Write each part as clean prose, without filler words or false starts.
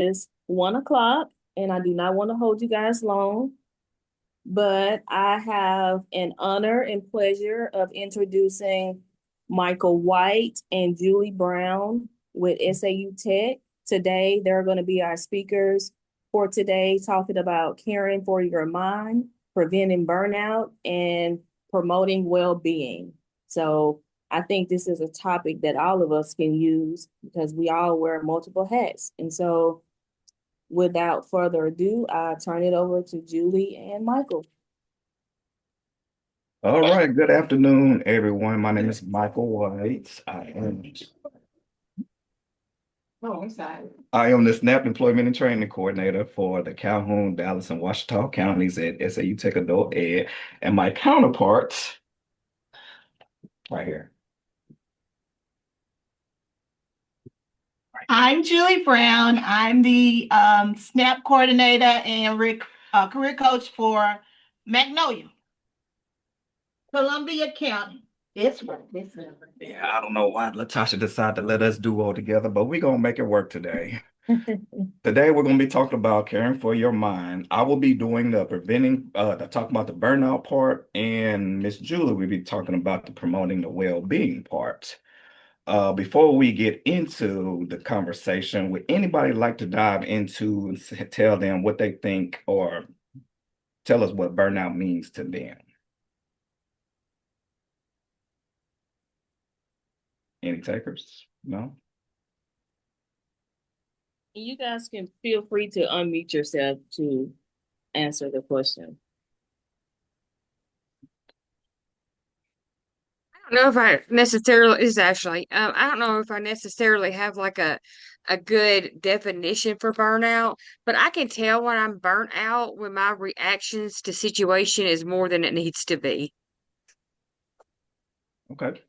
It's 1 o'clock, and I do not want to hold you guys long, but I have an honor and pleasure of introducing Michael White and Julie Brown with SAU Tech. Today, they're going to be our speakers for today, talking about caring for your mind, preventing burnout, and promoting well-being. So I think this is a topic that all of us can use because we all wear multiple hats. And so without further ado, I turn it over to Julie and Michael. All right, good afternoon, everyone. My name is Michael White. Oh, I'm sorry. I am the SNAP Employment and Training Coordinator for the Calhoun, Dallas, and Ouachita counties at SAU Tech Adult Ed. And my counterpart, right here. I'm Julie Brown. I'm the SNAP coordinator and career coach for Magnolia, Columbia County. That's right. That's right. Yeah, I don't know why Latasha decided to let us do all together, but we're gonna make it work today. Today we're gonna be talking about caring for your mind. I will be doing talking about the burnout part, and Miss Julie will be talking about the promoting the well-being part. Before we get into the conversation, would anybody like to dive into and tell them what they think or tell us what burnout means to them? Any takers? No? You guys can feel free to unmute yourself to answer the question. I don't know if I necessarily is actually I don't know if I necessarily have like a good definition for burnout, but I can tell when I'm burnt out when my reactions to situation is more than it needs to be. Okay.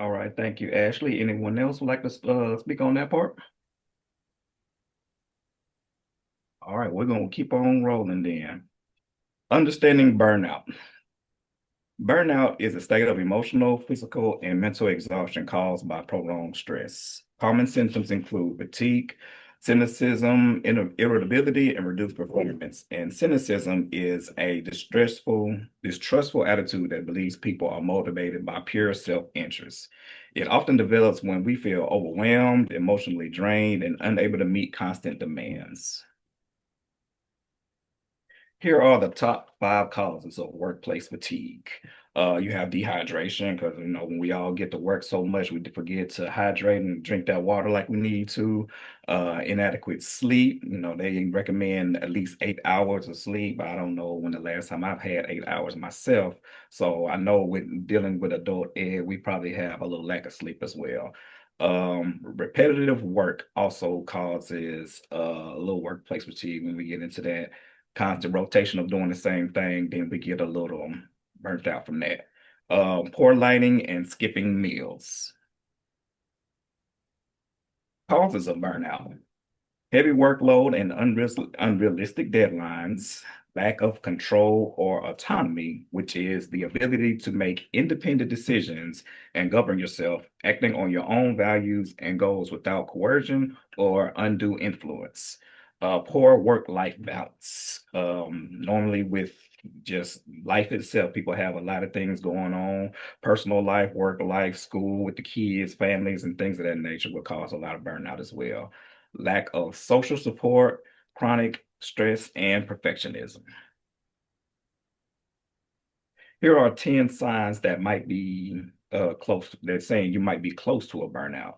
All right. Thank you, Ashley. Anyone else would like to speak on that part? All right. We're going to keep on rolling then. Understanding burnout. Burnout is a state of emotional, physical, and mental exhaustion caused by prolonged stress. Common symptoms include fatigue, cynicism, irritability, and reduced performance. And cynicism is a distrustful attitude that believes people are motivated by pure self-interest. It often develops when we feel overwhelmed, emotionally drained, and unable to meet constant demands. Here are the top 5 causes of workplace fatigue. You have dehydration because when we all get to work so much, we forget to hydrate and drink that water like we need to. Inadequate sleep. They recommend at least 8 hours of sleep. I don't know when the last time I've had 8 hours myself. So I know with dealing with adult ed, we probably have a little lack of sleep as well. Repetitive work also causes a little workplace fatigue when we get into that constant rotation of doing the same thing, then we get a little burnt out from that. Poor lighting and skipping meals. Causes of burnout. Heavy workload and unrealistic deadlines, lack of control or autonomy, which is the ability to make independent decisions and govern yourself, acting on your own values and goals without coercion or undue influence. Poor work-life balance. Normally with just life itself, people have a lot of things going on, personal life, work life, school with the kids, families, and things of that nature will cause a lot of burnout as well. Lack of social support, chronic stress, and perfectionism. Here are 10 signs that might be close. They're saying you might be close to a burnout.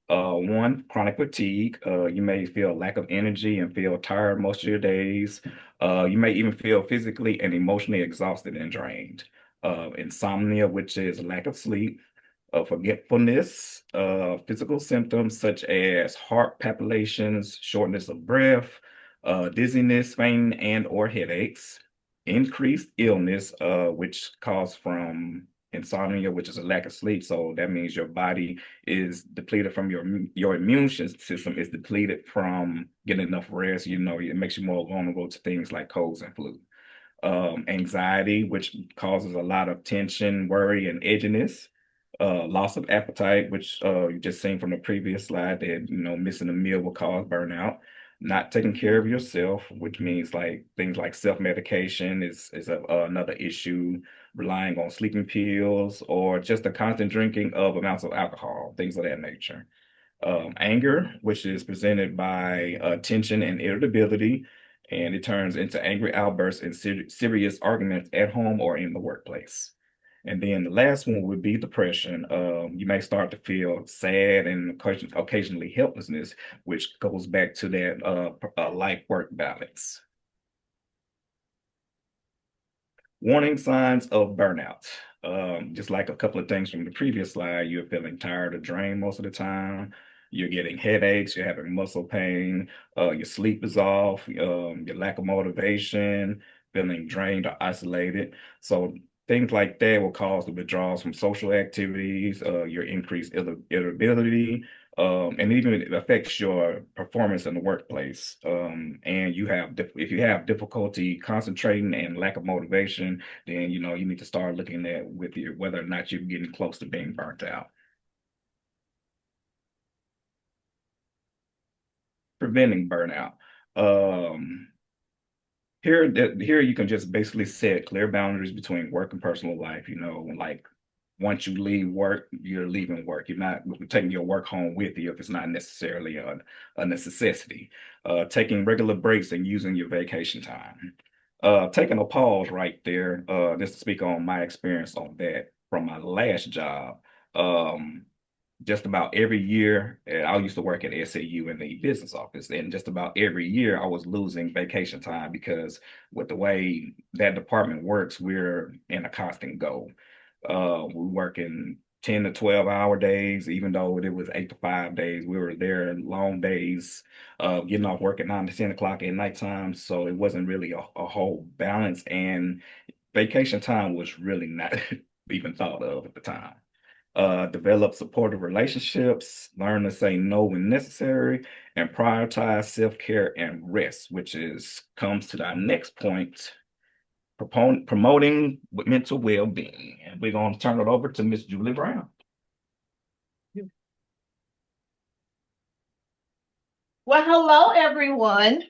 One, chronic fatigue. You may feel lack of energy and feel tired most of your days. You may even feel physically and emotionally exhausted and drained. Insomnia, which is lack of sleep. Forgetfulness, physical symptoms such as heart palpitations, shortness of breath, dizziness, fainting, and or headaches. Increased illness, which comes from insomnia, which is a lack of sleep. So that means your body is depleted from your immune system is depleted from getting enough rest. It makes you more vulnerable to things like colds and flu. Anxiety, which causes a lot of tension, worry, and edginess. Loss of appetite, which you just seen from the previous slide that missing a meal will cause burnout. Not taking care of yourself, which means like things like self-medication is another issue, relying on sleeping pills or just the constant drinking of amounts of alcohol, things of that nature. Anger, which is presented by tension and irritability, and it turns into angry outbursts and serious arguments at home or in the workplace. And then the last one would be depression. You may start to feel sad and occasionally helplessness, which goes back to that life-work balance. Warning signs of burnout. Just like a couple of things from the previous slide, you're feeling tired or drained most of the time. You're getting headaches, you're having muscle pain, your sleep is off, your lack of motivation, feeling drained or isolated. So things like that will cause the withdrawals from social activities, your increased irritability, and even it affects your performance in the workplace. And if you have difficulty concentrating and lack of motivation, then you need to start looking at whether or not you're getting close to being burnt out. Preventing burnout. Um, here you can just basically set clear boundaries between work and personal life. Like once you leave work, you're leaving work. You're not taking your work home with you if it's not necessarily a necessity. Taking regular breaks and using your vacation time. Taking a pause right there, just to speak on my experience on that from my last job. Um, just about every year, I used to work at SAU in the business office, and just about every year I was losing vacation time because with the way that department works, we're in a constant go. We work in 10 to 12-hour days, even though it was 8 to 5 days. We were there long days, getting off work at 9 to 10 o'clock at nighttime. So it wasn't really a whole balance, and vacation time was really not even thought of at the time. Develop supportive relationships, learn to say no when necessary, and prioritize self-care and rest, comes to our next point, promoting mental well-being. And we're going to turn it over to Miss Julie Brown. Well, hello, everyone.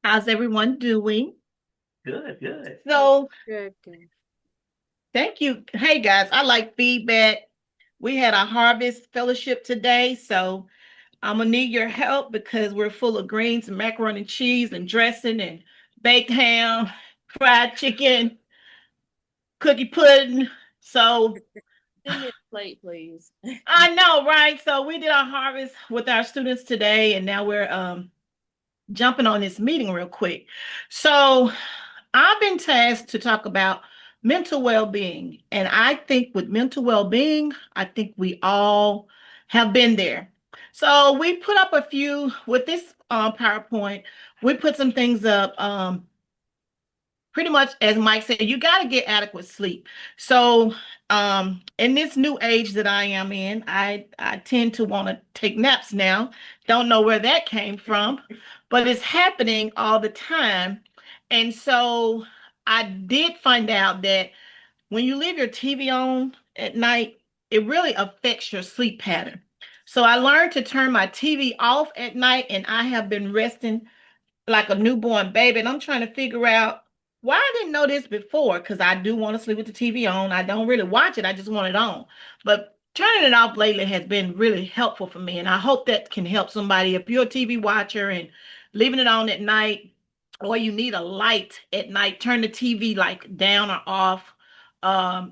How's everyone doing? Good, good. So, Good, good. thank you. Hey, guys, I like feedback. We had a harvest fellowship today, so I'm gonna need your help because we're full of greens and macaroni and cheese and dressing and baked ham, fried chicken, cookie pudding. So Send me a plate, please. I know, right? So we did our harvest with our students today, and now we're jumping on this meeting real quick. So I've been tasked to talk about mental well-being. And I think with mental well-being, I think we all have been there. So we put up a few with this PowerPoint. We put some things up. Pretty much as Mike said, you got to get adequate sleep. So in this new age that I am in, I tend to want to take naps now. Don't know where that came from, but it's happening all the time. And so I did find out that when you leave your TV on at night, it really affects your sleep pattern. So I learned to turn my TV off at night, and I have been resting like a newborn baby. And I'm trying to figure out why I didn't know this before, because I do want to sleep with the TV on. I don't really watch it, I just want it on. But turning it off lately has been really helpful for me. And I hope that can help somebody. If you're a TV watcher and leaving it on at night, or you need a light at night, turn the TV like down or off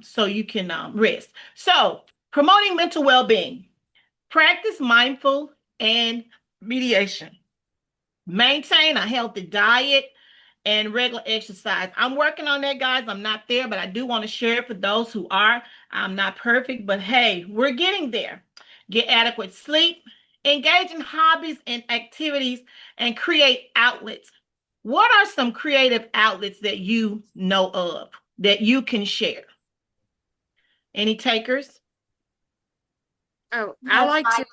so you can rest. So, promoting mental well being, practice mindful and mediation. Maintain a healthy diet and regular exercise. I'm working on that, guys. I'm not there, but I do want to share it for those who are. I'm not perfect, but hey, we're getting there. Get adequate sleep, engage in hobbies and activities, and create outlets. What are some creative outlets that you know of that you can share? Any takers? Oh, I like to.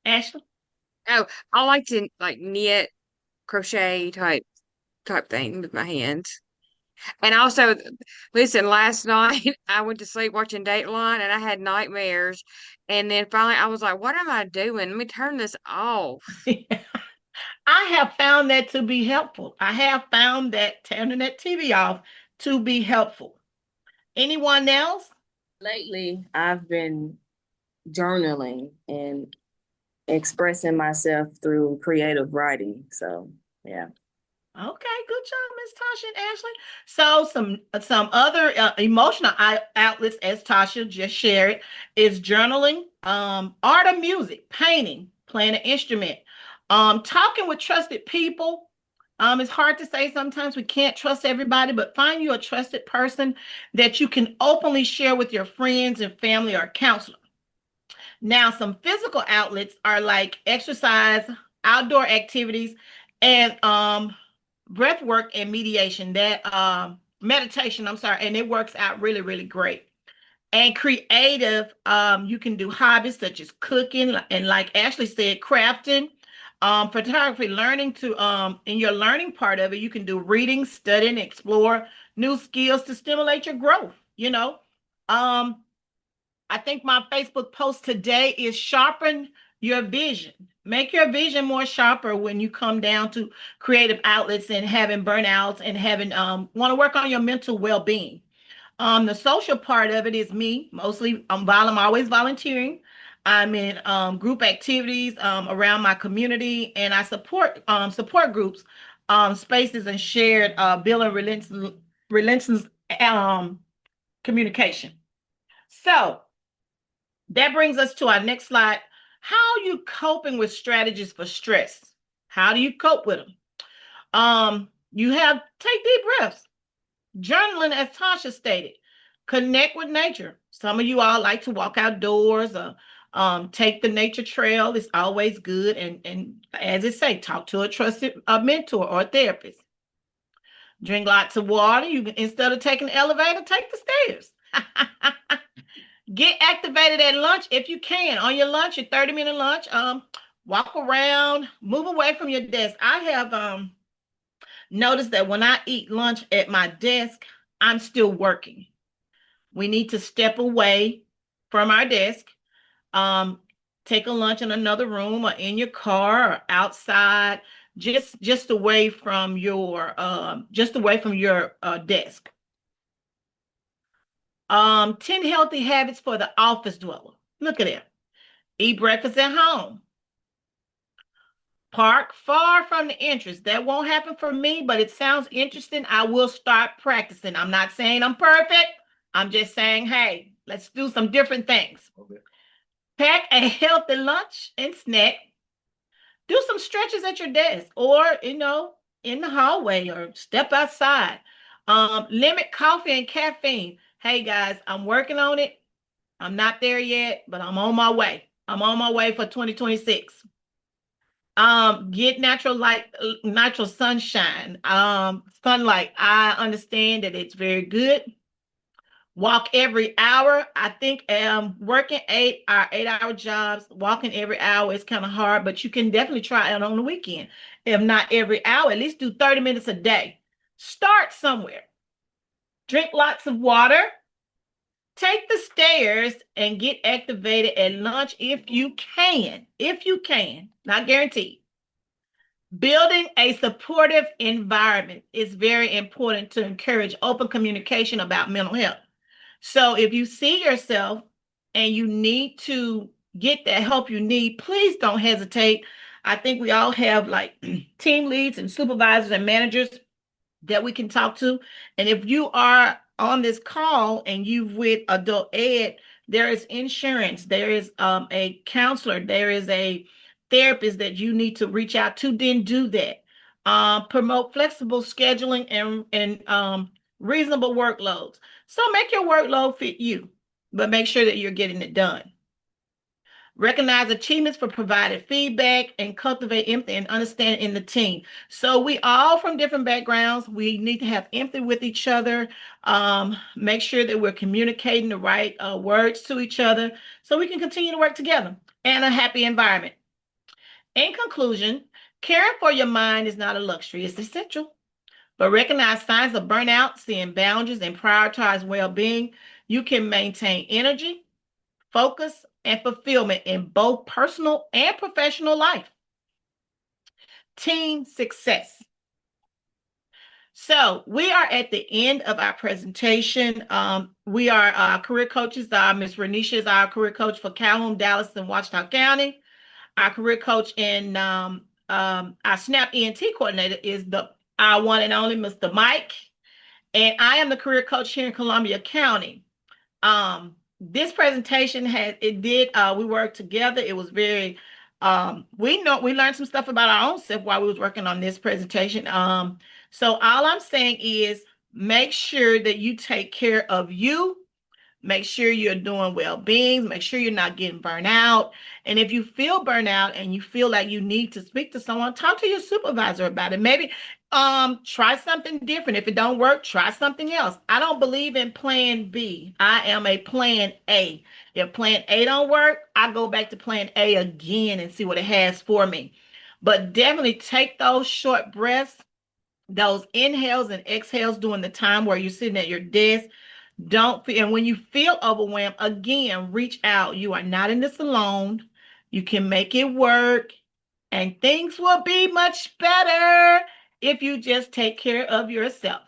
Ashley? Oh, I like to like knit, crochet type thing with my hands. And also, listen, last night I went to sleep watching Dateline and I had nightmares. And then finally I was like, what am I doing? Let me turn this off. I have found that to be helpful. I have found that turning that TV off to be helpful. Anyone else? Lately, I've been journaling and expressing myself through creative writing. So, yeah. Okay, good job, Miss Tasha and Ashley. So some other emotional outlets, as Tasha just shared, is journaling, art of music, painting, playing an instrument, talking with trusted people. It's hard to say sometimes we can't trust everybody, but find you a trusted person that you can openly share with your friends and family or counselor. Now, some physical outlets are like exercise, outdoor activities, and breath work and meditation, I'm sorry, and it works out really, really great. And creative, you can do hobbies such as cooking and, like Ashley said, crafting, photography, learning to in your learning part of it, you can do reading, studying, explore new skills to stimulate your growth, you know. Um, I think my Facebook post today is sharpen your vision. Make your vision more sharper when you come down to creative outlets and having burnouts and having want to work on your mental well-being. The social part of it is me mostly. I'm always volunteering. I'm in group activities around my community, and I support groups, spaces, and shared building relentless communication. So that brings us to our next slide. How are you coping with strategies for stress? How do you cope with them? You have take deep breaths. Journaling, as Tasha stated, connect with nature. Some of you all like to walk outdoors or take the nature trail. It's always good. And as it say, talk to a trusted mentor or a therapist. Drink lots of water. You can, instead of taking the elevator, take the stairs. Get activated at lunch if you can. On your lunch, your 30-minute lunch, walk around, move away from your desk. I have noticed that when I eat lunch at my desk, I'm still working. We need to step away from our desk, um, take a lunch in another room or in your car or outside, just away from your desk. 10 healthy habits for the office dweller. Look at it. Eat breakfast at home. Park far from the entrance. That won't happen for me, but it sounds interesting. I will start practicing. I'm not saying I'm perfect. I'm just saying, hey, let's do some different things. Okay. Pack a healthy lunch and snack. Do some stretches at your desk or, in the hallway or step outside. Limit coffee and caffeine. Hey guys, I'm working on it. I'm not there yet, but I'm on my way. I'm on my way for 2026. Get natural light, natural sunshine, sunlight. I understand that it's very good. Walk every hour. I think working 8-hour jobs, walking every hour is kind of hard, but you can definitely try it on the weekend. If not every hour, at least do 30 minutes a day. Start somewhere. Drink lots of water. Take the stairs and get activated at lunch if you can. If you can, not guaranteed. Building a supportive environment is very important to encourage open communication about mental health. So if you see yourself and you need to get the help you need, please don't hesitate. I think we all have like team leads and supervisors and managers that we can talk to. And if you are on this call and you with adult ed, there is insurance, there is a counselor, there is a therapist that you need to reach out to, then do that. Promote flexible scheduling and reasonable workloads. So make your workload fit you, but make sure that you're getting it done. Recognize achievements for provided feedback and cultivate empathy and understanding in the team. So we all from different backgrounds. We need to have empathy with each other. Make sure that we're communicating the right words to each other so we can continue to work together and a happy environment. In conclusion, caring for your mind is not a luxury, it's essential. but recognize signs of burnout, setting boundaries, and prioritize well-being. You can maintain energy, focus, and fulfillment in both personal and professional life. Team success. So we are at the end of our presentation. We are career coaches. Ms. Renisha is our career coach for Calhoun, Dallas, and Washita County. Our career coach and our SNAP ENT coordinator is our one and only Mr. Mike. And I am the career coach here in Columbia County. This presentation we worked together. It was very, we learned some stuff about our own self while we was working on this presentation. So all I'm saying is make sure that you take care of you. Make sure you're doing well-being. Make sure you're not getting burnt out. And if you feel burnt out and you feel like you need to speak to someone, talk to your supervisor about it. Maybe try something different. If it don't work, try something else. I don't believe in plan B. I am a plan A. If plan A don't work, I go back to plan A again and see what it has for me. But definitely take those short breaths, those inhales and exhales during the time where you're sitting at your desk. And when you feel overwhelmed, again, reach out. You are not in this alone. You can make it work, and things will be much better if you just take care of yourself.